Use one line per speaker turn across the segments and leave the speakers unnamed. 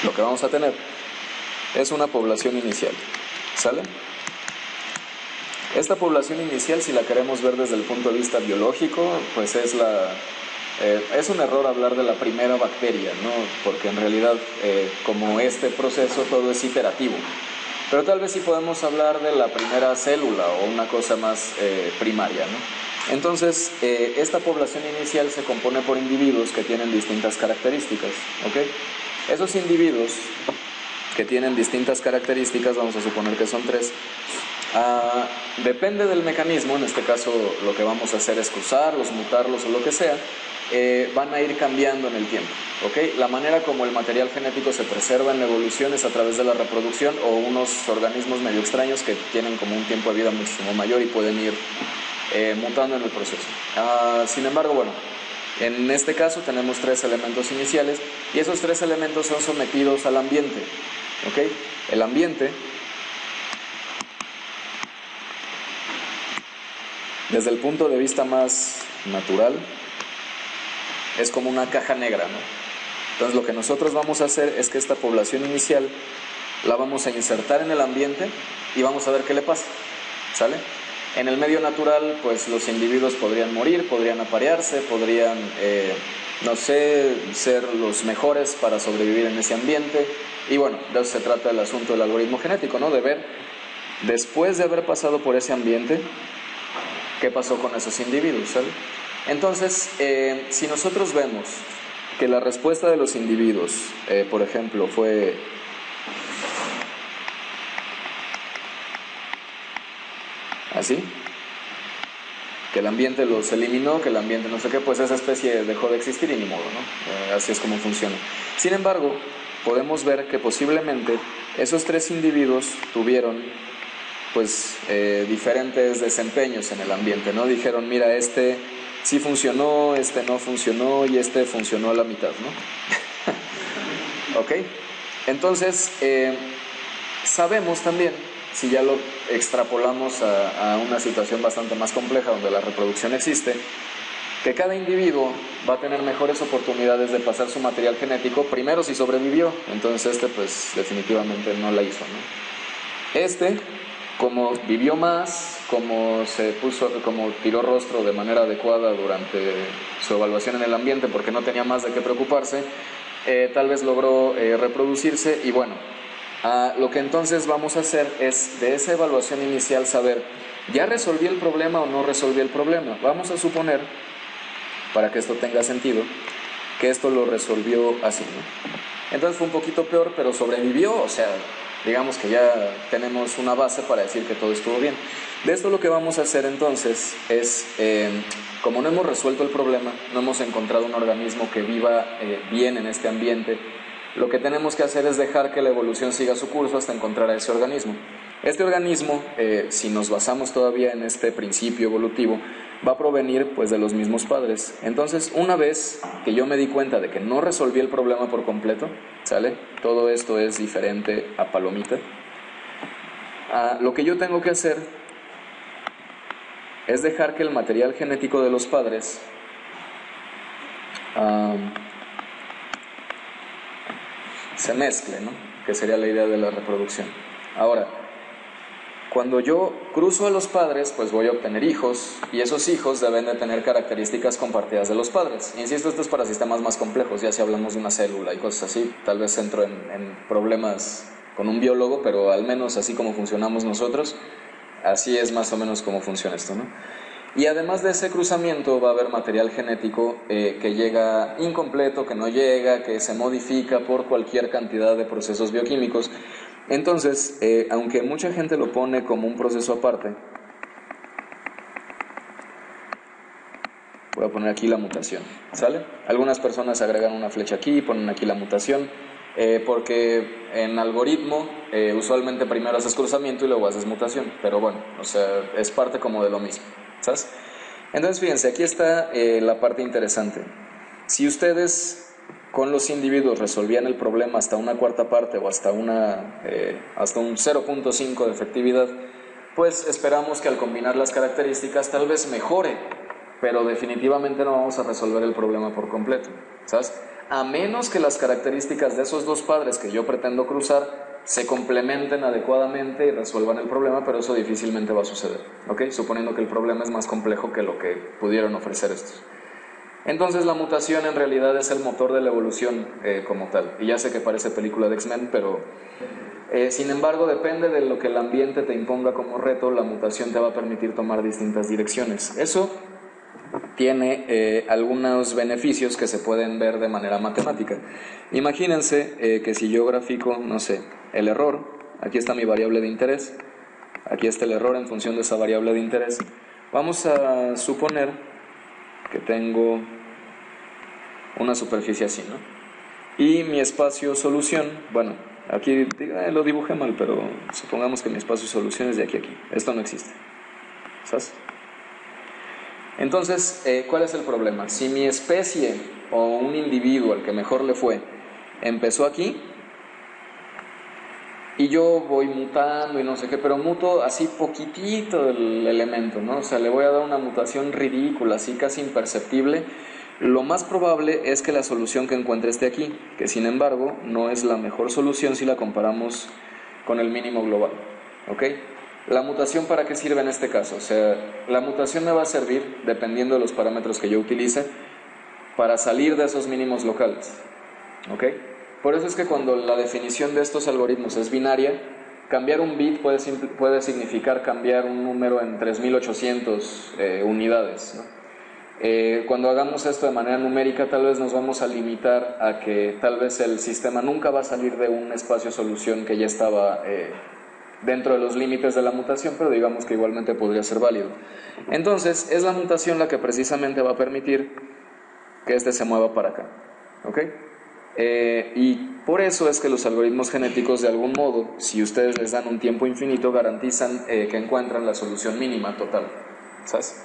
lo que vamos a tener es una población inicial, ¿sale? Esta población inicial, si la queremos ver desde el punto de vista biológico, pues es un error hablar de la primera bacteria, ¿no? Porque en realidad, como este proceso, todo es iterativo. Pero tal vez sí podemos hablar de la primera célula o una cosa más primaria, ¿no? Entonces, esta población inicial se compone por individuos que tienen distintas características, ¿ok? Esos individuos que tienen distintas características, vamos a suponer que son 3, depende del mecanismo, en este caso lo que vamos a hacer es cruzarlos, mutarlos o lo que sea, van a ir cambiando en el tiempo, ¿ok? La manera como el material genético se preserva en la evolución es a través de la reproducción o unos organismos medio extraños que tienen como un tiempo de vida muchísimo mayor y pueden ir mutando en el proceso. Sin embargo, bueno, en este caso tenemos 3 elementos iniciales y esos 3 elementos son sometidos al ambiente, ¿ok? El ambiente, desde el punto de vista más natural, es como una caja negra, ¿no? Entonces lo que nosotros vamos a hacer es que esta población inicial la vamos a insertar en el ambiente y vamos a ver qué le pasa, ¿sale? En el medio natural, pues los individuos podrían morir, podrían aparearse, podrían, no sé, ser los mejores para sobrevivir en ese ambiente. Y bueno, de eso se trata el asunto del algoritmo genético, ¿no? De ver, después de haber pasado por ese ambiente, qué pasó con esos individuos, ¿sale? Entonces, si nosotros vemos que la respuesta de los individuos, por ejemplo, fue así, que el ambiente los eliminó, que el ambiente no sé qué, pues esa especie dejó de existir y ni modo, ¿no? Así es como funciona. Sin embargo, podemos ver que posiblemente esos 3 individuos tuvieron pues diferentes desempeños en el ambiente, ¿no? Dijeron, mira, este sí funcionó, este no funcionó y este funcionó a la mitad, ¿no? ¿Ok? Entonces, sabemos también, si ya lo extrapolamos a una situación bastante más compleja donde la reproducción existe, que cada individuo va a tener mejores oportunidades de pasar su material genético, primero si sobrevivió, entonces pues definitivamente no la hizo, ¿no? Como vivió más, como tiró rostro de manera adecuada durante su evaluación en el ambiente porque no tenía más de qué preocuparse, tal vez logró reproducirse y bueno, lo que entonces vamos a hacer es de esa evaluación inicial saber, ¿ya resolví el problema o no resolví el problema? Vamos a suponer, para que esto tenga sentido, que esto lo resolvió así, ¿no? Entonces fue un poquito peor, pero sobrevivió, o sea, digamos que ya tenemos una base para decir que todo estuvo bien. De esto lo que vamos a hacer entonces es, como no hemos resuelto el problema, no hemos encontrado un organismo que viva bien en este ambiente, lo que tenemos que hacer es dejar que la evolución siga su curso hasta encontrar a ese organismo. Este organismo, si nos basamos todavía en este principio evolutivo, va a provenir pues de los mismos padres. Entonces, una vez que yo me di cuenta de que no resolví el problema por completo, ¿sale? Todo esto es diferente a palomita. Lo que yo tengo que hacer es dejar que el material genético de los padres se mezcle, ¿no? Que sería la idea de la reproducción. Ahora, cuando yo cruzo a los padres, pues voy a obtener hijos, y esos hijos deben de tener características compartidas de los padres. Insisto, esto es para sistemas más complejos, ya si hablamos de una célula y cosas así, tal vez entro en problemas con un biólogo, pero al menos así como funcionamos nosotros, así es más o menos como funciona esto, ¿no? Y además de ese cruzamiento va a haber material genético que llega incompleto, que no llega, que se modifica por cualquier cantidad de procesos bioquímicos. Entonces, aunque mucha gente lo pone como un proceso aparte, voy a poner aquí la mutación, ¿sale? Algunas personas agregan una flecha aquí, ponen aquí la mutación, porque en algoritmo usualmente primero haces cruzamiento y luego haces mutación, pero bueno, o sea, es parte como de lo mismo, ¿sabes? Entonces, fíjense, aquí está la parte interesante. Si ustedes con los individuos resolvían el problema hasta una cuarta parte o hasta un 0.5 de efectividad, pues esperamos que al combinar las características tal vez mejore, pero definitivamente no vamos a resolver el problema por completo, ¿sabes? a menos que las características de esos dos padres que yo pretendo cruzar se complementen adecuadamente y resuelvan el problema, pero eso difícilmente va a suceder, ¿ok? Suponiendo que el problema es más complejo que lo que pudieron ofrecer estos. Entonces la mutación en realidad es el motor de la evolución como tal. Y ya sé que parece película de X-Men, pero sin embargo depende de lo que el ambiente te imponga como reto, la mutación te va a permitir tomar distintas direcciones. Eso tiene algunos beneficios que se pueden ver de manera matemática. Imagínense que si yo grafico, no sé, el error, aquí está mi variable de interés, aquí está el error en función de esa variable de interés. Vamos a suponer que tengo una superficie así, ¿no? Y mi espacio solución, bueno, aquí lo dibujé mal, pero supongamos que mi espacio solución es de aquí a aquí. Esto no existe, ¿sabes? Entonces, ¿cuál es el problema? Si mi especie o un individuo, al que mejor le fue, empezó aquí y yo voy mutando y no sé qué, pero muto así poquitito el elemento, ¿no? O sea, le voy a dar una mutación ridícula, así casi imperceptible. Lo más probable es que la solución que encuentre esté aquí, que sin embargo no es la mejor solución si la comparamos con el mínimo global, ¿ok? ¿La mutación para qué sirve en este caso? O sea, la mutación me va a servir, dependiendo de los parámetros que yo utilice, para salir de esos mínimos locales, ¿ok? Por eso es que cuando la definición de estos algoritmos es binaria, cambiar un bit puede significar cambiar un número en 3800 unidades, ¿no? Cuando hagamos esto de manera numérica, tal vez nos vamos a limitar a que tal vez el sistema nunca va a salir de un espacio solución que ya estaba dentro de los límites de la mutación, pero digamos que igualmente podría ser válido. Entonces, es la mutación la que precisamente va a permitir que este se mueva para acá, ¿ok? Y por eso es que los algoritmos genéticos, de algún modo, si ustedes les dan un tiempo infinito, garantizan que encuentran la solución mínima total, ¿sabes?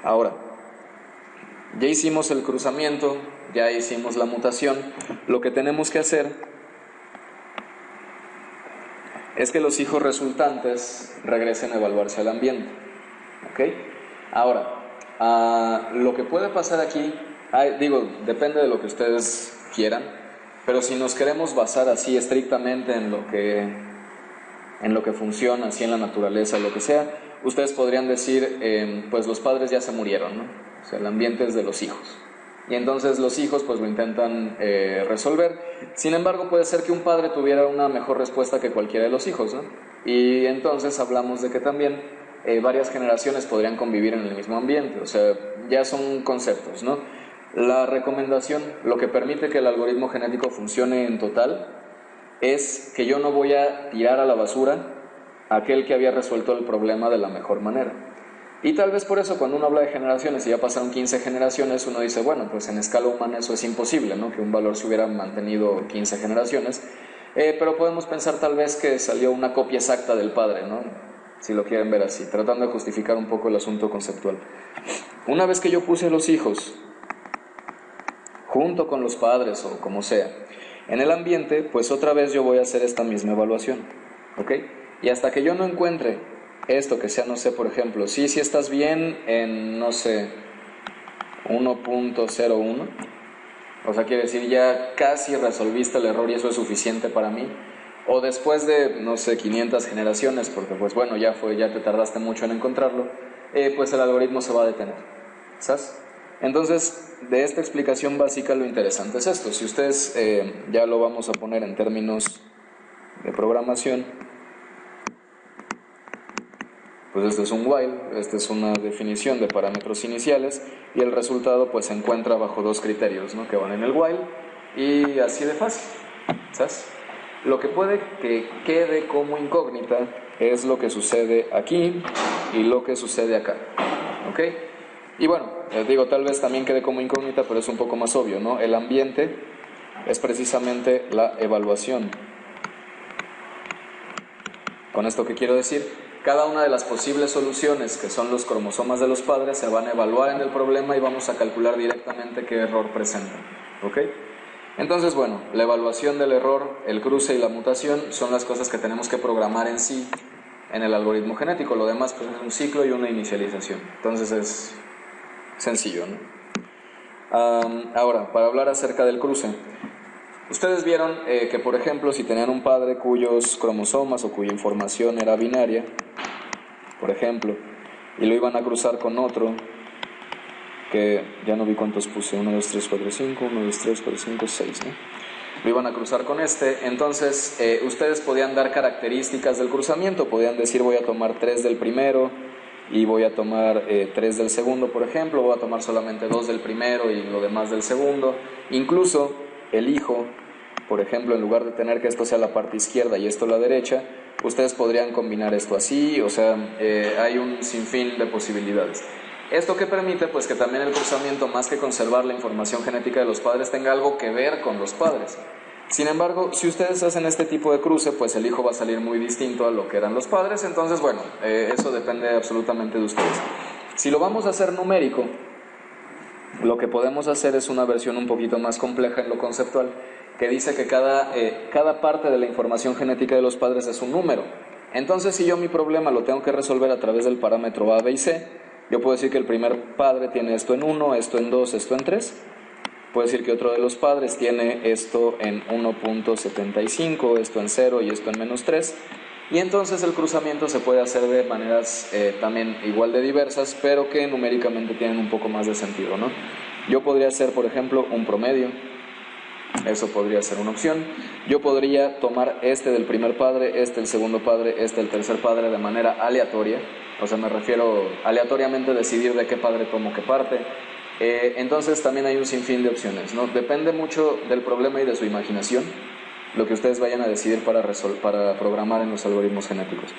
Ahora, ya hicimos el cruzamiento, ya hicimos la mutación. Lo que tenemos que hacer es que los hijos resultantes regresen a evaluarse al ambiente, ¿ok? Ahora, lo que puede pasar aquí, depende de lo que ustedes quieran, pero si nos queremos basar así estrictamente en lo que funciona, así en la naturaleza, lo que sea, ustedes podrían decir, pues los padres ya se murieron, ¿no? O sea, el ambiente es de los hijos. Y entonces los hijos pues lo intentan resolver. Sin embargo, puede ser que un padre tuviera una mejor respuesta que cualquiera de los hijos, ¿no? Y entonces hablamos de que también varias generaciones podrían convivir en el mismo ambiente. O sea, ya son conceptos, ¿no? La recomendación, lo que permite que el algoritmo genético funcione en total, es que yo no voy a tirar a la basura a aquel que había resuelto el problema de la mejor manera. Y tal vez por eso cuando uno habla de generaciones y ya pasaron 15 generaciones, uno dice, bueno, pues en escala humana eso es imposible, ¿no? Que un valor se hubiera mantenido 15 generaciones. Pero podemos pensar tal vez que salió una copia exacta del padre, ¿no? Si lo quieren ver así, tratando de justificar un poco el asunto conceptual. Una vez que yo puse los hijos junto con los padres o como sea en el ambiente, pues otra vez yo voy a hacer esta misma evaluación, ¿ok? Y hasta que yo no encuentre esto que sea, no sé, por ejemplo, si estás bien en, no sé, 1.01, o sea, quiere decir ya casi resolviste el error y eso es suficiente para mí, o después de, no sé, 500 generaciones, porque pues bueno, ya te tardaste mucho en encontrarlo, pues el algoritmo se va a detener, ¿sabes? Entonces, de esta explicación básica lo interesante es esto. Si ustedes, ya lo vamos a poner en términos de programación, pues este es un while, esta es una definición de parámetros iniciales y el resultado pues se encuentra bajo dos criterios, ¿no? Que van en el while y así de fácil, ¿sabes? Lo que puede que quede como incógnita es lo que sucede aquí y lo que sucede acá, ¿ok? Y bueno, tal vez también quede como incógnita, pero es un poco más obvio, ¿no? El ambiente es precisamente la evaluación. ¿Con esto qué quiero decir? Cada una de las posibles soluciones, que son los cromosomas de los padres, se van a evaluar en el problema y vamos a calcular directamente qué error presentan, ¿ok? Entonces, bueno, la evaluación del error, el cruce y la mutación son las cosas que tenemos que programar en sí en el algoritmo genético. Lo demás pues, es un ciclo y una inicialización. Entonces es sencillo, ¿no? Ahora, para hablar acerca del cruce. Ustedes vieron que, por ejemplo, si tenían un padre cuyos cromosomas o cuya información era binaria, por ejemplo, y lo iban a cruzar con otro, que ya no vi cuántos puse, 1, 2, 3, 4, 5, 1, 2, 3, 4, 5, 6, ¿no? Lo iban a cruzar con este, entonces ustedes podían dar características del cruzamiento, podían decir voy a tomar 3 del primero y voy a tomar 3 del segundo, por ejemplo, voy a tomar solamente 2 del primero y lo demás del segundo. Incluso el hijo, por ejemplo, en lugar de tener que esto sea la parte izquierda y esto la derecha, ustedes podrían combinar esto así, o sea, hay un sinfín de posibilidades. ¿Esto qué permite? Pues que también el cruzamiento, más que conservar la información genética de los padres, tenga algo que ver con los padres. Sin embargo, si ustedes hacen este tipo de cruce, pues el hijo va a salir muy distinto a lo que eran los padres, entonces bueno, eso depende absolutamente de ustedes. Si lo vamos a hacer numérico, lo que podemos hacer es una versión un poquito más compleja en lo conceptual, que dice que cada parte de la información genética de los padres es un número. Entonces, si yo mi problema lo tengo que resolver a través del parámetro A, B y C, yo puedo decir que el primer padre tiene esto en 1, esto en 2, esto en 3. Puedo decir que otro de los padres tiene esto en 1.75, esto en 0 y esto en menos 3. Y entonces el cruzamiento se puede hacer de maneras también igual de diversas, pero que numéricamente tienen un poco más de sentido, ¿no? Yo podría hacer, por ejemplo, un promedio. Eso podría ser una opción. Yo podría tomar este del primer padre, este del segundo padre, este del tercer padre de manera aleatoria. O sea, me refiero aleatoriamente decidir de qué padre tomo qué parte. Entonces también hay un sinfín de opciones, ¿no? Depende mucho del problema y de su imaginación, lo que ustedes vayan a decidir para programar en los algoritmos genéticos.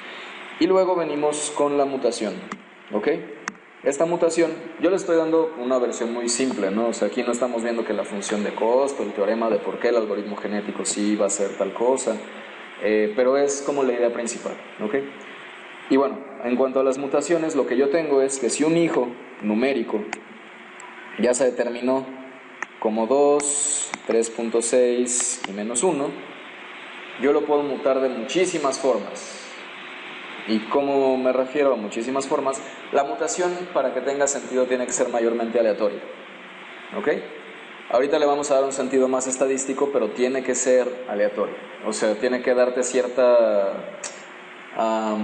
Y luego venimos con la mutación, ¿ok? Esta mutación, yo le estoy dando una versión muy simple, ¿no? O sea, aquí no estamos viendo que la función de costo, el teorema de por qué el algoritmo genético sí va a ser tal cosa, pero es como la idea principal, ¿ok? Y bueno, en cuanto a las mutaciones, lo que yo tengo es que si un hijo numérico ya se determinó como 2, 3.6 y menos 1, yo lo puedo mutar de muchísimas formas. ¿Y cómo me refiero a muchísimas formas? La mutación, para que tenga sentido, tiene que ser mayormente aleatoria, ¿ok? Ahorita le vamos a dar un sentido más estadístico, pero tiene que ser aleatorio. O sea, tiene que darte cierta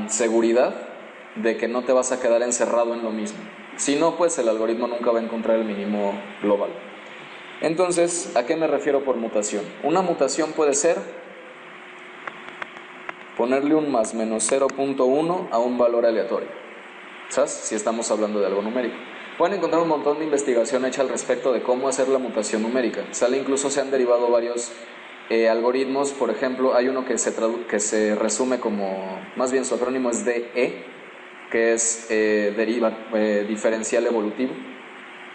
seguridad de que no te vas a quedar encerrado en lo mismo. Si no, pues el algoritmo nunca va a encontrar el mínimo global. Entonces, ¿a qué me refiero por mutación? Una mutación puede ser ponerle un más menos 0.1 a un valor aleatorio, ¿sabes? Si estamos hablando de algo numérico. Pueden encontrar un montón de investigación hecha al respecto de cómo hacer la mutación numérica. Incluso se han derivado varios algoritmos. Por ejemplo, hay uno que se resume como, más bien su acrónimo es DE, que es diferencial evolutivo.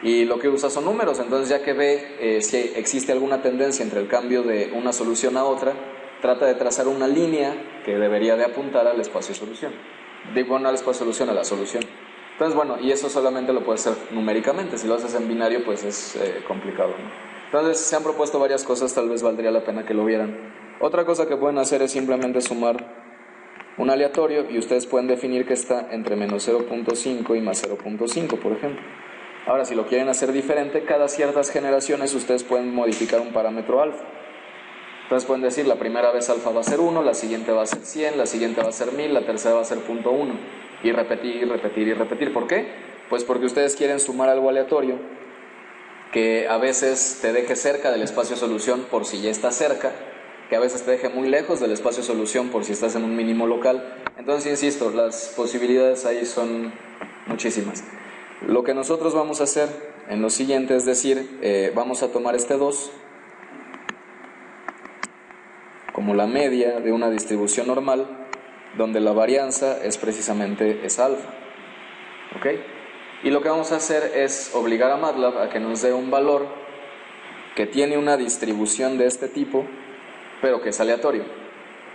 Y lo que usa son números, entonces ya que ve si existe alguna tendencia entre el cambio de una solución a otra, trata de trazar una línea que debería de apuntar al espacio-solución. Digo, no al espacio-solución, a la solución. Entonces, bueno, y eso solamente lo puedes hacer numéricamente. Si lo haces en binario, pues es complicado, ¿no? Entonces, se han propuesto varias cosas, tal vez valdría la pena que lo vieran. Otra cosa que pueden hacer es simplemente sumar un aleatorio y ustedes pueden definir que está entre menos 0.5 y más 0.5, por ejemplo. Ahora, si lo quieren hacer diferente, cada ciertas generaciones ustedes pueden modificar un parámetro alfa. Entonces pueden decir, la primera vez alfa va a ser 1, la siguiente va a ser 100, la siguiente va a ser 1000, la tercera va a ser 0.1. Y repetir, y repetir, y repetir. ¿Por qué? Pues porque ustedes quieren sumar algo aleatorio que a veces te deje cerca del espacio solución por si ya está cerca, que a veces te deje muy lejos del espacio solución por si estás en un mínimo local. Entonces, insisto, las posibilidades ahí son muchísimas. Lo que nosotros vamos a hacer en lo siguiente es decir, vamos a tomar este 2 como la media de una distribución normal donde la varianza es precisamente esa alfa, ¿ok? Y lo que vamos a hacer es obligar a MATLAB a que nos dé un valor que tiene una distribución de este tipo, pero que es aleatorio.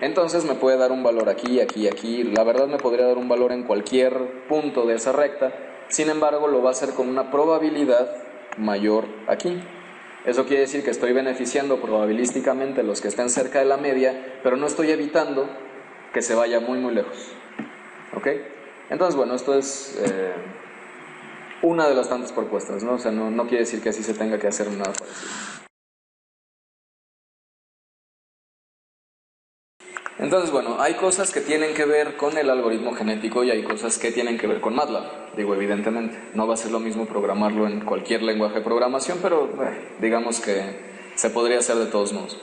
Entonces me puede dar un valor aquí, aquí, aquí. La verdad me podría dar un valor en cualquier punto de esa recta. Sin embargo, lo va a hacer con una probabilidad mayor aquí. Eso quiere decir que estoy beneficiando probabilísticamente a los que estén cerca de la media, pero no estoy evitando que se vaya muy muy lejos, ¿ok? Entonces, bueno, esto es una de las tantas propuestas, ¿no? O sea, no quiere decir que así se tenga que hacer nada parecido. Entonces, bueno, hay cosas que tienen que ver con el algoritmo genético y hay cosas que tienen que ver con MATLAB. Digo, evidentemente, no va a ser lo mismo programarlo en cualquier lenguaje de programación, pero digamos que se podría hacer de todos modos.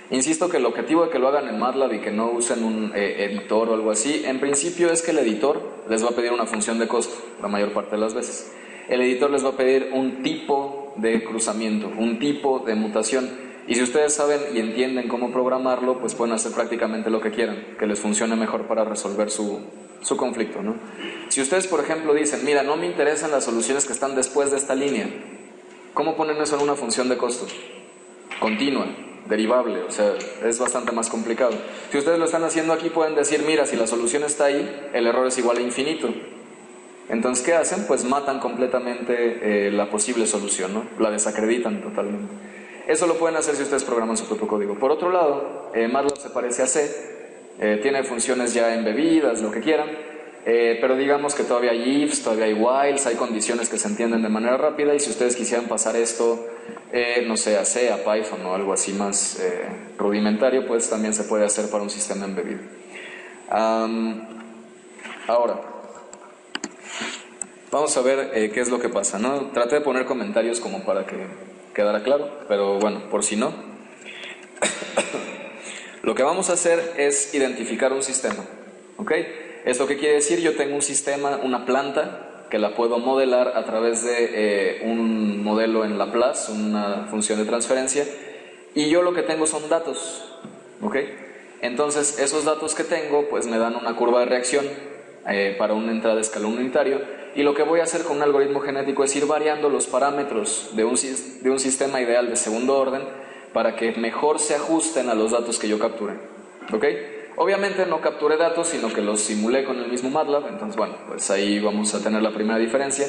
Insisto que el objetivo de que lo hagan en MATLAB y que no usen un editor o algo así, en principio es que el editor les va a pedir una función de costo, la mayor parte de las veces. El editor les va a pedir un tipo de cruzamiento, un tipo de mutación. Y si ustedes saben y entienden cómo programarlo, pues pueden hacer prácticamente lo que quieran, que les funcione mejor para resolver su conflicto, ¿no? Si ustedes, por ejemplo, dicen, mira, no me interesan las soluciones que están después de esta línea, ¿cómo ponen eso en una función de costo? Continua, derivable, o sea, es bastante más complicado. Si ustedes lo están haciendo aquí, pueden decir, mira, si la solución está ahí, el error es igual a infinito. Entonces, ¿qué hacen? Pues matan completamente la posible solución, ¿no? La desacreditan totalmente. Eso lo pueden hacer si ustedes programan su propio código. Por otro lado, MATLAB se parece a C, tiene funciones ya embebidas, lo que quieran, pero digamos que todavía hay ifs, todavía hay whiles, hay condiciones que se entienden de manera rápida, y si ustedes quisieran pasar esto, no sé, a C, a Python o algo así más rudimentario, pues también se puede hacer para un sistema embebido. Ahora, vamos a ver qué es lo que pasa, ¿no? Traté de poner comentarios como para que quedará claro, pero bueno, por si no. Lo que vamos a hacer es identificar un sistema, ¿ok? ¿Esto qué quiere decir? Yo tengo un sistema, una planta, que la puedo modelar a través de un modelo en Laplace, una función de transferencia, y yo lo que tengo son datos, ¿ok? Entonces, esos datos que tengo, pues me dan una curva de reacción para una entrada de escalón unitario, y lo que voy a hacer con un algoritmo genético es ir variando los parámetros de un sistema ideal de segundo orden para que mejor se ajusten a los datos que yo capture, ¿ok? Obviamente no capturé datos, sino que los simulé con el mismo MATLAB, entonces bueno, pues ahí vamos a tener la primera diferencia.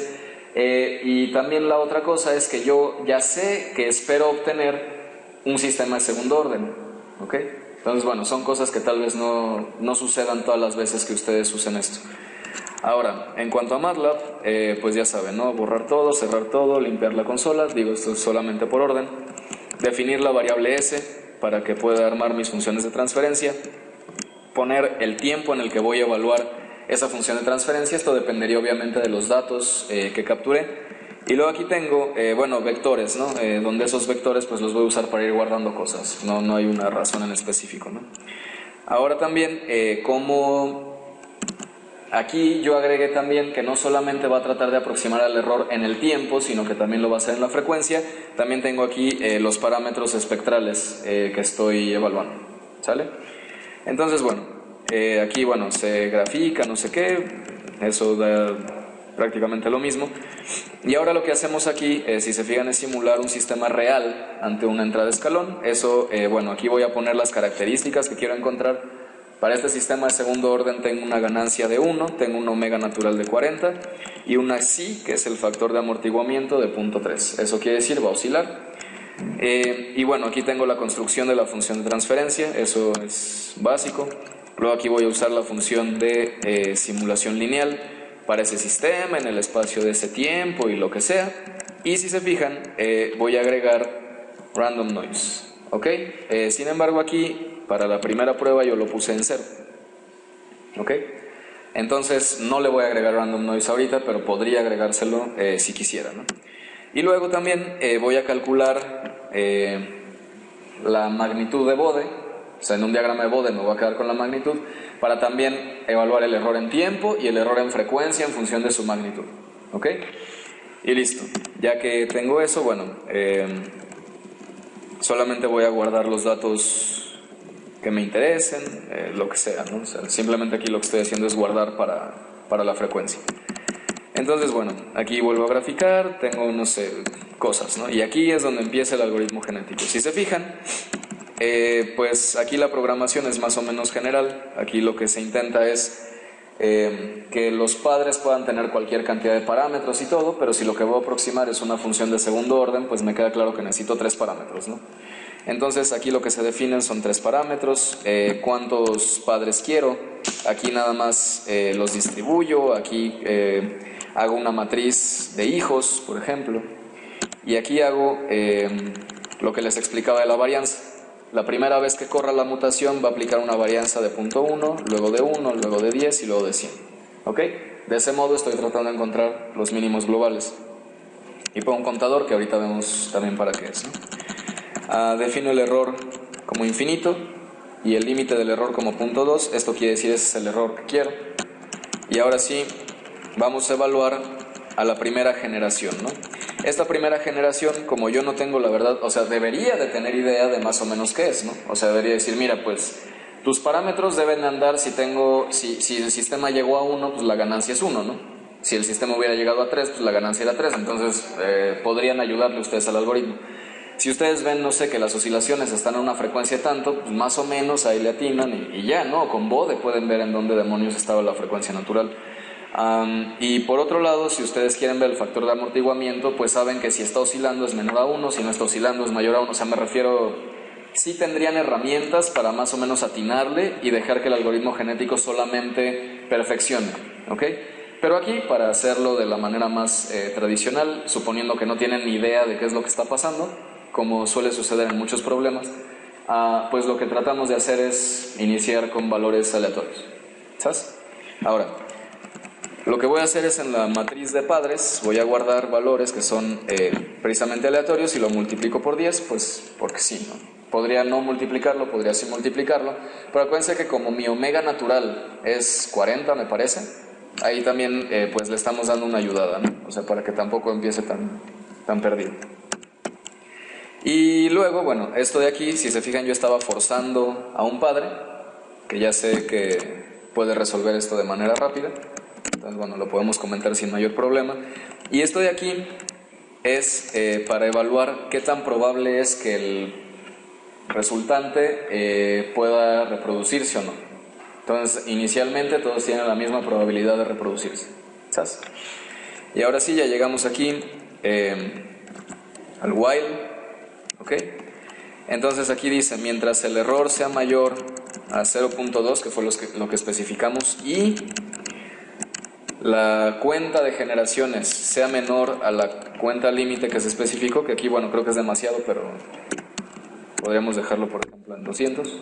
Y también la otra cosa es que yo ya sé que espero obtener un sistema de segundo orden, ¿ok? Entonces bueno, son cosas que tal vez no sucedan todas las veces que ustedes usen esto. Ahora, en cuanto a MATLAB, pues ya saben, ¿no? Borrar todo, cerrar todo, limpiar la consola, digo esto es solamente por orden. Definir la variable S para que pueda armar mis funciones de transferencia. Poner el tiempo en el que voy a evaluar esa función de transferencia, esto dependería obviamente de los datos que capturé. Y luego aquí tengo, bueno, vectores, ¿no? Donde esos vectores pues los voy a usar para ir guardando cosas, no hay una razón en específico, ¿no? Ahora también, como aquí yo agregué también que no solamente va a tratar de aproximar al error en el tiempo, sino que también lo va a hacer en la frecuencia. También tengo aquí los parámetros espectrales que estoy evaluando, ¿sale? Entonces, bueno, aquí, bueno, se grafica, no sé qué, eso da prácticamente lo mismo. Y ahora lo que hacemos aquí, si se fijan, es simular un sistema real ante una entrada de escalón. Eso, bueno, aquí voy a poner las características que quiero encontrar. Para este sistema de segundo orden tengo una ganancia de 1, tengo un omega natural de 40 y una psi, que es el factor de amortiguamiento de 0.3. Eso quiere decir, va a oscilar. Y bueno, aquí tengo la construcción de la función de transferencia, eso es básico. Luego aquí voy a usar la función de simulación lineal para ese sistema, en el espacio de ese tiempo y lo que sea. Y si se fijan, voy a agregar random noise, ¿ok? Sin embargo aquí, para la primera prueba yo lo puse en 0, ¿ok? Entonces no le voy a agregar random noise ahorita, pero podría agregárselo si quisiera, ¿no? Y luego también voy a calcular la magnitud de Bode, o sea, en un diagrama de Bode me voy a quedar con la magnitud, para también evaluar el error en tiempo y el error en frecuencia en función de su magnitud, ¿ok? Y listo. Ya que tengo eso, bueno, solamente voy a guardar los datos que me interesen, lo que sea, ¿no? O sea, simplemente aquí lo que estoy haciendo es guardar para la frecuencia. Entonces, bueno, aquí vuelvo a graficar, tengo, no sé, cosas, ¿no? Y aquí es donde empieza el algoritmo genético. Si se fijan, pues aquí la programación es más o menos general. Aquí lo que se intenta es que los padres puedan tener cualquier cantidad de parámetros y todo, pero si lo que voy a aproximar es una función de segundo orden, pues me queda claro que necesito 3 parámetros, ¿no? Entonces aquí lo que se definen son 3 parámetros, cuántos padres quiero, aquí nada más los distribuyo, aquí hago una matriz de hijos, por ejemplo, y aquí hago lo que les explicaba de la varianza. La primera vez que corra la mutación va a aplicar una varianza de 0.1, luego de 1, luego de 10 y luego de 100. ¿Ok? De ese modo estoy tratando de encontrar los mínimos globales. Y pongo un contador que ahorita vemos también para qué es, ¿no? Defino el error como infinito y el límite del error como 0.2. Esto quiere decir ese es el error que quiero. Y ahora sí, vamos a evaluar a la primera generación, ¿no? Esta primera generación, como yo no tengo la verdad, o sea, debería de tener idea de más o menos qué es, ¿no? O sea, debería decir, mira, pues tus parámetros deben andar si el sistema llegó a 1, pues la ganancia es 1, ¿no? Si el sistema hubiera llegado a 3, pues la ganancia era 3, entonces podrían ayudarle ustedes al algoritmo. Si ustedes ven, no sé, que las oscilaciones están a una frecuencia de tanto, pues más o menos ahí le atinan y ya, ¿no? Con BODE pueden ver en dónde demonios estaba la frecuencia natural. Y por otro lado, si ustedes quieren ver el factor de amortiguamiento, pues saben que si está oscilando es menor a 1, si no está oscilando es mayor a 1. O sea, me refiero, sí tendrían herramientas para más o menos atinarle y dejar que el algoritmo genético solamente perfeccione, ¿ok? Pero aquí, para hacerlo de la manera más tradicional, suponiendo que no tienen ni idea de qué es lo que está pasando, como suele suceder en muchos problemas, pues lo que tratamos de hacer es iniciar con valores aleatorios, ¿sabes? Ahora, lo que voy a hacer es en la matriz de padres, voy a guardar valores que son precisamente aleatorios y lo multiplico por 10, pues porque sí, ¿no? Podría no multiplicarlo, podría sí multiplicarlo, pero acuérdense que como mi omega natural es 40, me parece, ahí también pues le estamos dando una ayudada, ¿no? O sea, para que tampoco empiece tan perdido. Y luego, bueno, esto de aquí, si se fijan, yo estaba forzando a un padre, que ya sé que puede resolver esto de manera rápida. Entonces, bueno, lo podemos comentar sin mayor problema. Y esto de aquí es para evaluar qué tan probable es que el resultante pueda reproducirse o no. Entonces, inicialmente todos tienen la misma probabilidad de reproducirse, ¿sabes? Y ahora sí, ya llegamos aquí al while, ¿ok? Entonces aquí dice, mientras el error sea mayor a 0.2, que fue lo que especificamos, y la cuenta de generaciones sea menor a la cuenta límite que se especificó, que aquí, bueno, creo que es demasiado, pero podríamos dejarlo, por ejemplo, en 200.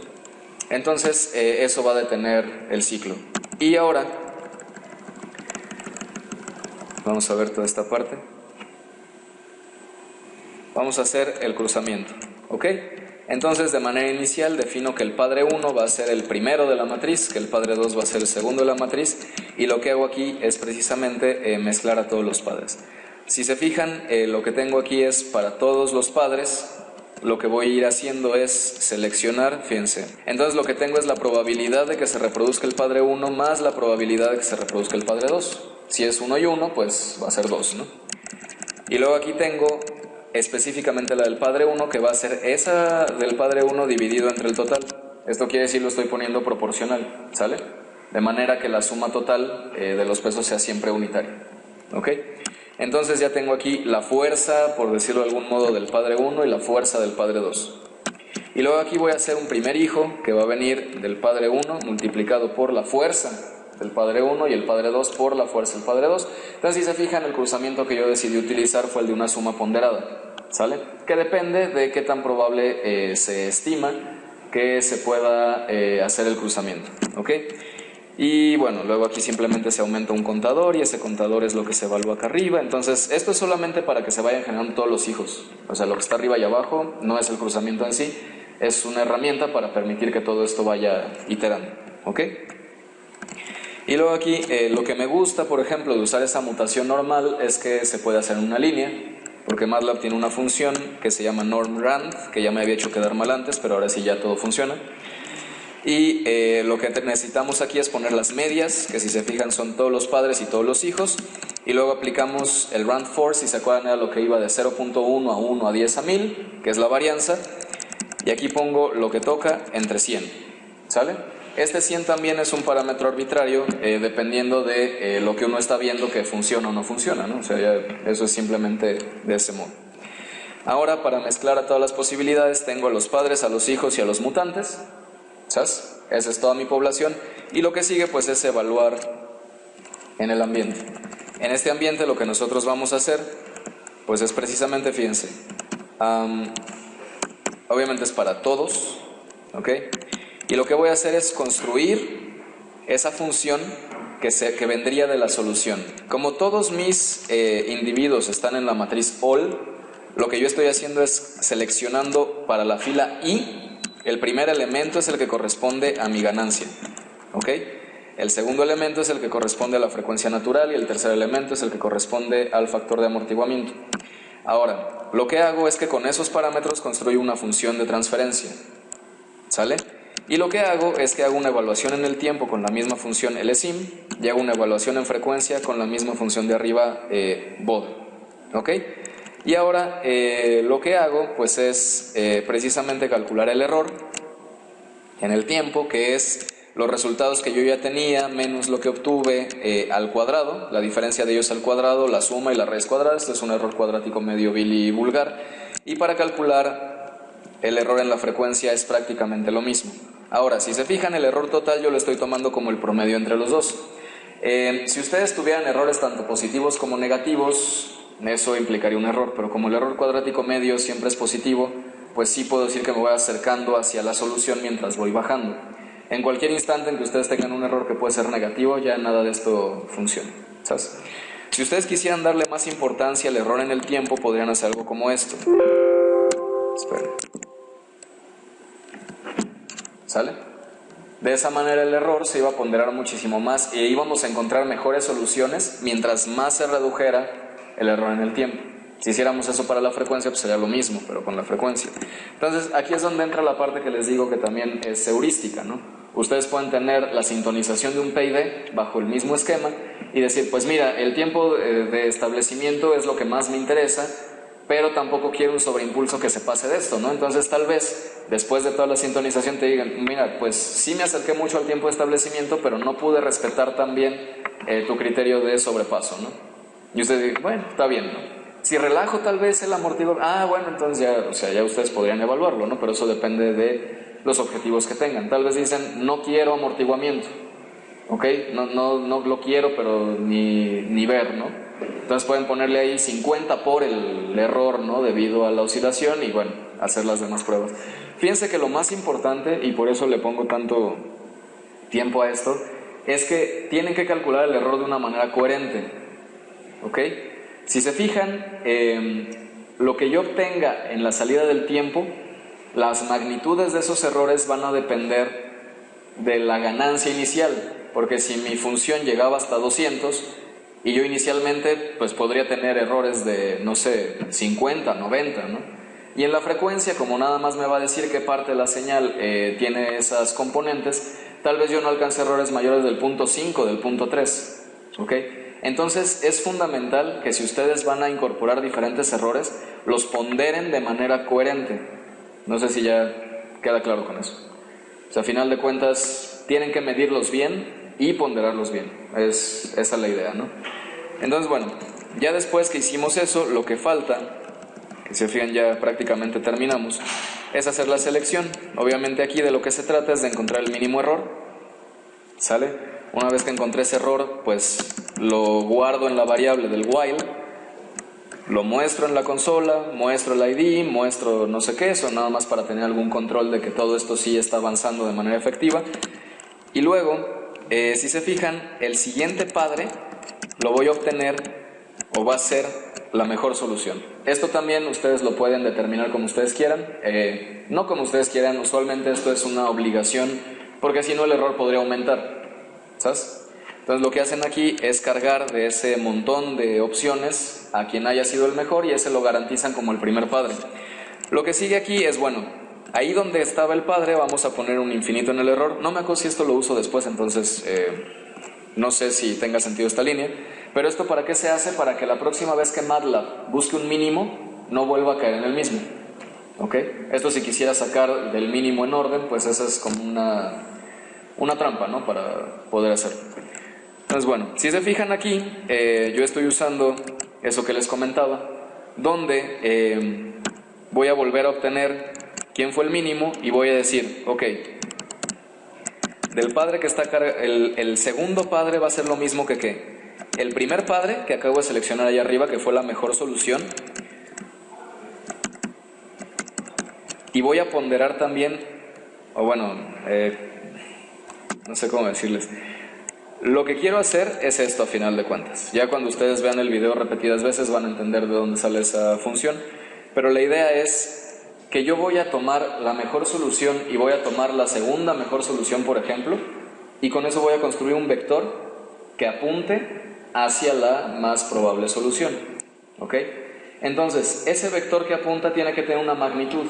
Entonces, eso va a detener el ciclo. Y ahora, vamos a ver toda esta parte. Vamos a hacer el cruzamiento, ¿ok? Entonces, de manera inicial, defino que el padre 1 va a ser el primero de la matriz, que el padre 2 va a ser el segundo de la matriz, y lo que hago aquí es precisamente mezclar a todos los padres. Si se fijan, lo que tengo aquí es para todos los padres, lo que voy a ir haciendo es seleccionar, fíjense. Entonces, lo que tengo es la probabilidad de que se reproduzca el padre 1 más la probabilidad de que se reproduzca el padre 2. Si es 1 y 1, pues va a ser 2, ¿no? Y luego aquí tengo específicamente la del padre 1, que va a ser esa del padre 1 dividido entre el total. Esto quiere decir lo estoy poniendo proporcional, ¿sale? De manera que la suma total de los pesos sea siempre unitaria, ¿ok? Entonces ya tengo aquí la fuerza, por decirlo de algún modo, del padre 1 y la fuerza del padre 2. Y luego aquí voy a hacer un primer hijo que va a venir del padre 1 multiplicado por la fuerza del padre 1 y el padre 2 por la fuerza del padre 2. Entonces, si se fijan, el cruzamiento que yo decidí utilizar fue el de una suma ponderada, ¿sale? Que depende de qué tan probable se estima que se pueda hacer el cruzamiento, ¿ok? Y bueno, luego aquí simplemente se aumenta un contador y ese contador es lo que se evalúa acá arriba. Entonces, esto es solamente para que se vayan generando todos los hijos. O sea, lo que está arriba y abajo no es el cruzamiento en sí, es una herramienta para permitir que todo esto vaya iterando, ¿ok? Y luego aquí, lo que me gusta, por ejemplo, de usar esa mutación normal es que se puede hacer en una línea, porque MATLAB tiene una función que se llama normRand, que ya me había hecho quedar mal antes, pero ahora sí ya todo funciona. Y lo que necesitamos aquí es poner las medias, que si se fijan son todos los padres y todos los hijos, y luego aplicamos el Rand Force, si se acuerdan era lo que iba de 0.1 a 1 a 10 a 1000, que es la varianza, y aquí pongo lo que toca entre 100, ¿sale? Este 100 también es un parámetro arbitrario, dependiendo de lo que uno está viendo que funciona o no funciona, ¿no? O sea, ya eso es simplemente de ese modo. Ahora, para mezclar a todas las posibilidades, tengo a los padres, a los hijos y a los mutantes, ¿sabes? Esa es toda mi población, y lo que sigue pues es evaluar en el ambiente. En este ambiente lo que nosotros vamos a hacer, pues es precisamente, fíjense, obviamente es para todos, ¿ok? Y lo que voy a hacer es construir esa función que vendría de la solución. Como todos mis individuos están en la matriz all, lo que yo estoy haciendo es seleccionando para la fila I, el primer elemento es el que corresponde a mi ganancia, ¿ok? El segundo elemento es el que corresponde a la frecuencia natural y el tercer elemento es el que corresponde al factor de amortiguamiento. Ahora, lo que hago es que con esos parámetros construyo una función de transferencia, ¿sale? Y lo que hago es que hago una evaluación en el tiempo con la misma función LSIM y hago una evaluación en frecuencia con la misma función de arriba BOD, ¿ok? Y ahora lo que hago pues es precisamente calcular el error en el tiempo, que es los resultados que yo ya tenía menos lo que obtuve al cuadrado, la diferencia de ellos al cuadrado, la suma y la raíz cuadrada. Este es un error cuadrático medio vil y vulgar. Y para calcular el error en la frecuencia es prácticamente lo mismo. Ahora, si se fijan, el error total yo lo estoy tomando como el promedio entre los dos. Si ustedes tuvieran errores tanto positivos como negativos, eso implicaría un error, pero como el error cuadrático medio siempre es positivo, pues sí puedo decir que me voy acercando hacia la solución mientras voy bajando. En cualquier instante en que ustedes tengan un error que puede ser negativo, ya nada de esto funciona, ¿sabes? Si ustedes quisieran darle más importancia al error en el tiempo, podrían hacer algo como esto. Esperen. ¿Sale? De esa manera el error se iba a ponderar muchísimo más y íbamos a encontrar mejores soluciones mientras más se redujera el error en el tiempo. Si hiciéramos eso para la frecuencia, pues sería lo mismo, pero con la frecuencia. Entonces, aquí es donde entra la parte que les digo que también es heurística, ¿no? Ustedes pueden tener la sintonización de un PID bajo el mismo esquema y decir, pues mira, el tiempo de establecimiento es lo que más me interesa, pero tampoco quiero un sobreimpulso que se pase de esto, ¿no? Entonces, tal vez, después de toda la sintonización te digan, mira, pues sí me acerqué mucho al tiempo de establecimiento, pero no pude respetar también tu criterio de sobrepaso, ¿no? Y ustedes dicen, bueno, está bien, ¿no? Si relajo tal vez el amortiguador, bueno, entonces ya, o sea, ya ustedes podrían evaluarlo, ¿no? Pero eso depende de los objetivos que tengan. Tal vez dicen, no quiero amortiguamiento, ¿ok? No lo quiero, pero ni ver, ¿no? Entonces pueden ponerle ahí 50 por el error, ¿no? Debido a la oscilación y, bueno, hacer las demás pruebas. Fíjense que lo más importante, y por eso le pongo tanto tiempo a esto, es que tienen que calcular el error de una manera coherente, ¿ok? Si se fijan, lo que yo obtenga en la salida del tiempo, las magnitudes de esos errores van a depender de la ganancia inicial, porque si mi función llegaba hasta 200 y yo inicialmente pues podría tener errores de, no sé, 50, 90, ¿no? Y en la frecuencia, como nada más me va a decir qué parte de la señal tiene esas componentes, tal vez yo no alcance errores mayores del punto 5, del punto 3, ¿ok? Entonces es fundamental que si ustedes van a incorporar diferentes errores, los ponderen de manera coherente. No sé si ya queda claro con eso. O sea, a final de cuentas, tienen que medirlos bien y ponderarlos bien. Esa es la idea, ¿no? Entonces, bueno, ya después que hicimos eso, lo que falta, que si se fijan ya prácticamente terminamos, es hacer la selección. Obviamente aquí de lo que se trata es de encontrar el mínimo error, ¿sale? Una vez que encontré ese error, pues lo guardo en la variable del while, lo muestro en la consola, muestro el ID, muestro no sé qué, eso nada más para tener algún control de que todo esto sí está avanzando de manera efectiva. Y luego, si se fijan, el siguiente padre lo voy a obtener o va a ser la mejor solución. Esto también ustedes lo pueden determinar como ustedes quieran, no como ustedes quieran, usualmente esto es una obligación, porque si no el error podría aumentar, ¿sabes? Entonces lo que hacen aquí es cargar de ese montón de opciones a quien haya sido el mejor y ese lo garantizan como el primer padre. Lo que sigue aquí es, bueno, ahí donde estaba el padre vamos a poner un infinito en el error. No me acuerdo si esto lo uso después, entonces no sé si tenga sentido esta línea. Pero esto ¿para qué se hace? Para que la próxima vez que MATLAB busque un mínimo, no vuelva a caer en el mismo, ¿ok? Esto si quisiera sacar del mínimo en orden, pues esa es como una trampa, ¿no? Para poder hacerlo. Entonces, bueno, si se fijan aquí, yo estoy usando eso que les comentaba, donde voy a volver a obtener quién fue el mínimo y voy a decir, ok, del padre que está acá, el segundo padre va a ser lo mismo que ¿qué? el primer padre que acabo de seleccionar allá arriba, que fue la mejor solución, y voy a ponderar también, o bueno, no sé cómo decirles. Lo que quiero hacer es esto a final de cuentas. Ya cuando ustedes vean el video repetidas veces van a entender de dónde sale esa función. Pero la idea es que yo voy a tomar la mejor solución y voy a tomar la segunda mejor solución, por ejemplo, y con eso voy a construir un vector que apunte hacia la más probable solución. ¿Ok? Entonces, ese vector que apunta tiene que tener una magnitud.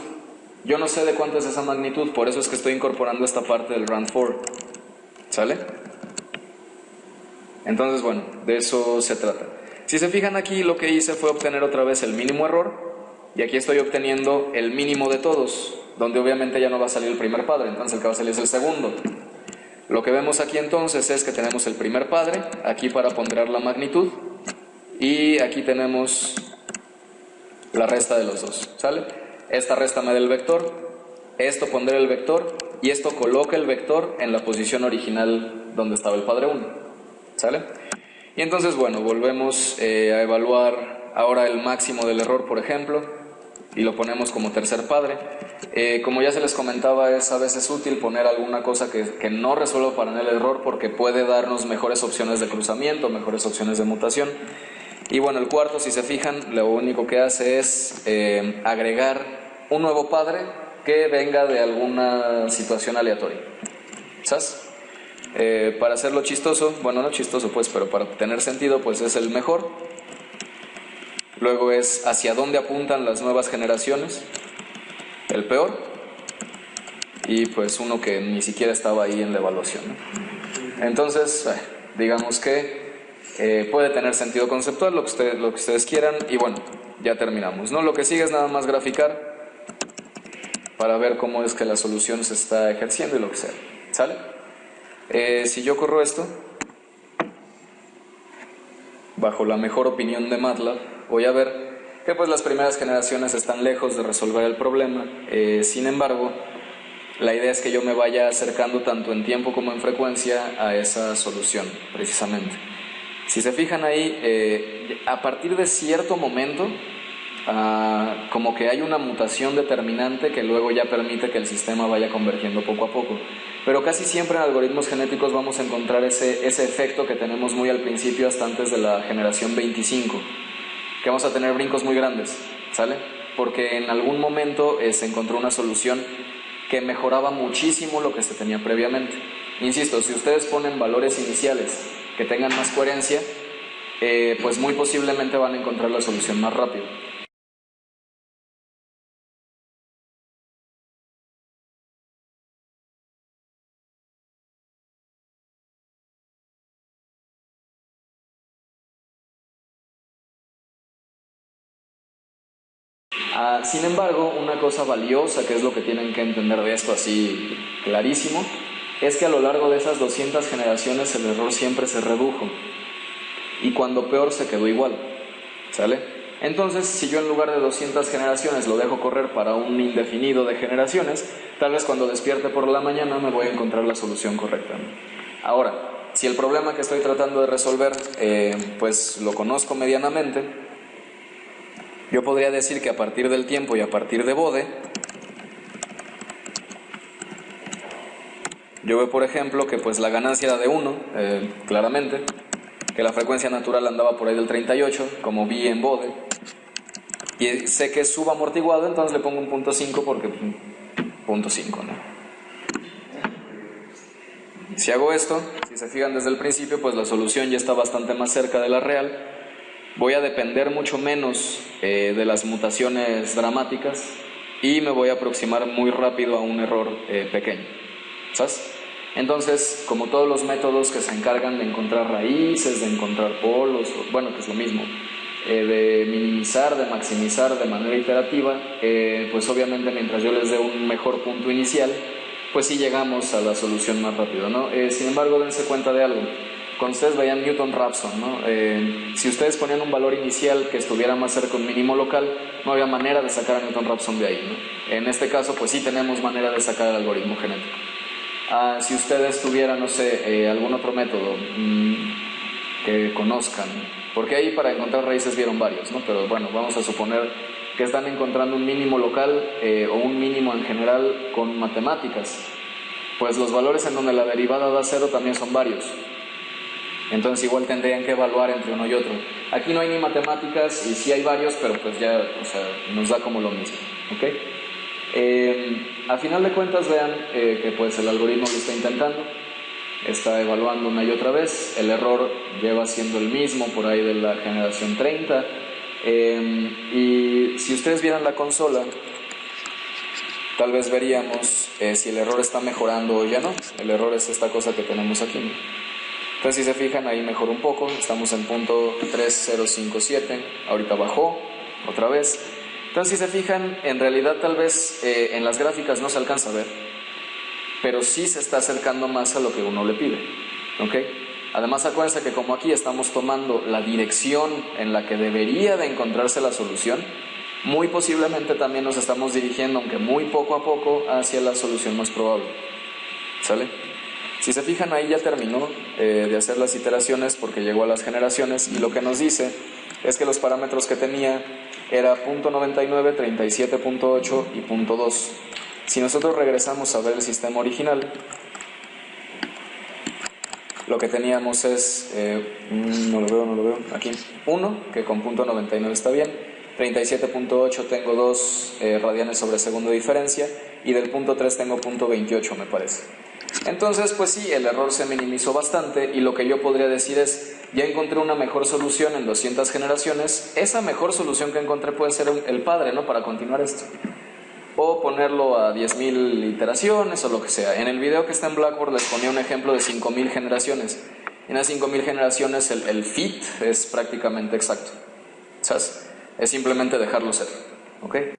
Yo no sé de cuánto es esa magnitud, por eso es que estoy incorporando esta parte del rand for. ¿Sale? Entonces, bueno, de eso se trata. Si se fijan aquí, lo que hice fue obtener otra vez el mínimo error, y aquí estoy obteniendo el mínimo de todos, donde obviamente ya no va a salir el primer padre, entonces el que va a salir es el segundo. Lo que vemos aquí entonces es que tenemos el primer padre, aquí para ponderar la magnitud, y aquí tenemos la resta de los dos, ¿sale? Esta resta me da el vector, esto pondera el vector, y esto coloca el vector en la posición original donde estaba el padre 1. ¿Sale? Y entonces, bueno, volvemos a evaluar ahora el máximo del error, por ejemplo, y lo ponemos como tercer padre. Como ya se les comentaba, es a veces útil poner alguna cosa que no resuelva para el error, porque puede darnos mejores opciones de cruzamiento, mejores opciones de mutación. Y bueno, el cuarto, si se fijan, lo único que hace es agregar un nuevo padre que venga de alguna situación aleatoria. ¿Sabes? Para hacerlo chistoso, bueno, no chistoso pues, pero para tener sentido, pues es el mejor. Luego es hacia dónde apuntan las nuevas generaciones, el peor, y pues uno que ni siquiera estaba ahí en la evaluación, ¿no? Entonces, digamos que puede tener sentido conceptual, lo que ustedes quieran, y bueno, ya terminamos, ¿no? Lo que sigue es nada más graficar para ver cómo es que la solución se está ejerciendo y lo que sea, ¿sale? Si yo corro esto, bajo la mejor opinión de MATLAB, voy a ver que pues las primeras generaciones están lejos de resolver el problema. Sin embargo, la idea es que yo me vaya acercando tanto en tiempo como en frecuencia a esa solución, precisamente. Si se fijan ahí, a partir de cierto momento, como que hay una mutación determinante que luego ya permite que el sistema vaya convergiendo poco a poco. Pero casi siempre en algoritmos genéticos vamos a encontrar ese efecto que tenemos muy al principio, hasta antes de la generación 25, que vamos a tener brincos muy grandes, ¿sale? Porque en algún momento se encontró una solución que mejoraba muchísimo lo que se tenía previamente. Insisto, si ustedes ponen valores iniciales que tengan más coherencia, pues muy posiblemente van a encontrar la solución más rápido. Sin embargo, una cosa valiosa, que es lo que tienen que entender de esto así clarísimo, es que a lo largo de esas 200 generaciones el error siempre se redujo, y cuando peor se quedó igual, ¿sale? Entonces, si yo en lugar de 200 generaciones lo dejo correr para un indefinido de generaciones, tal vez cuando despierte por la mañana me voy a encontrar la solución correcta, ¿no? Ahora, si el problema que estoy tratando de resolver, pues lo conozco medianamente, yo podría decir que a partir del tiempo y a partir de Bode, yo veo, por ejemplo, que pues la ganancia era de 1, claramente, que la frecuencia natural andaba por ahí del 38, como vi en Bode, y sé que es subamortiguado, entonces le pongo un 0.5 porque 0.5, ¿no? Si hago esto, si se fijan desde el principio, pues la solución ya está bastante más cerca de la real. Voy a depender mucho menos de las mutaciones dramáticas y me voy a aproximar muy rápido a un error pequeño, ¿sabes? Entonces, como todos los métodos que se encargan de encontrar raíces, de encontrar polos, bueno, que es lo mismo, de minimizar, de maximizar de manera iterativa, pues obviamente mientras yo les dé un mejor punto inicial, pues sí llegamos a la solución más rápido, ¿no? Sin embargo, dense cuenta de algo. Cuando ustedes veían Newton-Raphson, ¿no? Si ustedes ponían un valor inicial que estuviera más cerca de un mínimo local, no había manera de sacar a Newton-Raphson de ahí, ¿no? En este caso, pues sí tenemos manera de sacar el algoritmo genético. Si ustedes tuvieran, no sé, algún otro método que conozcan, porque ahí para encontrar raíces vieron varios, ¿no? Pero bueno, vamos a suponer que están encontrando un mínimo local o un mínimo en general con matemáticas. Pues los valores en donde la derivada da 0 también son varios. Entonces igual tendrían que evaluar entre uno y otro. Aquí no hay ni matemáticas y sí hay varios, pero pues ya, o sea, nos da como lo mismo, ¿ok? A final de cuentas vean que pues el algoritmo lo está intentando, está evaluando una y otra vez, el error lleva siendo el mismo por ahí de la generación 30, y si ustedes vieran la consola, tal vez veríamos si el error está mejorando o ya no. El error es esta cosa que tenemos aquí, ¿no? Entonces si se fijan ahí mejoró un poco, estamos en punto 3057, ahorita bajó otra vez. Entonces si se fijan, en realidad tal vez en las gráficas no se alcanza a ver, pero sí se está acercando más a lo que uno le pide, ¿ok? Además acuérdense que como aquí estamos tomando la dirección en la que debería de encontrarse la solución, muy posiblemente también nos estamos dirigiendo, aunque muy poco a poco, hacia la solución más probable, ¿sale? Si se fijan ahí ya terminó de hacer las iteraciones porque llegó a las generaciones y lo que nos dice es que los parámetros que tenía era .99, 37.8 y .2. Si nosotros regresamos a ver el sistema original, lo que teníamos es, no lo veo, aquí, 1, que con .99 está bien, 37.8 tengo 2 radianes sobre segundo de diferencia y del .3 tengo .28 me parece. Entonces pues sí, el error se minimizó bastante y lo que yo podría decir es, ya encontré una mejor solución en 200 generaciones, esa mejor solución que encontré puede ser el padre, ¿no?, para continuar esto. O ponerlo a 10.000 iteraciones o lo que sea. En el video que está en Blackboard les ponía un ejemplo de 5.000 generaciones. En las 5.000 generaciones el fit es prácticamente exacto. ¿Sabes? Es simplemente dejarlo ser, ¿ok?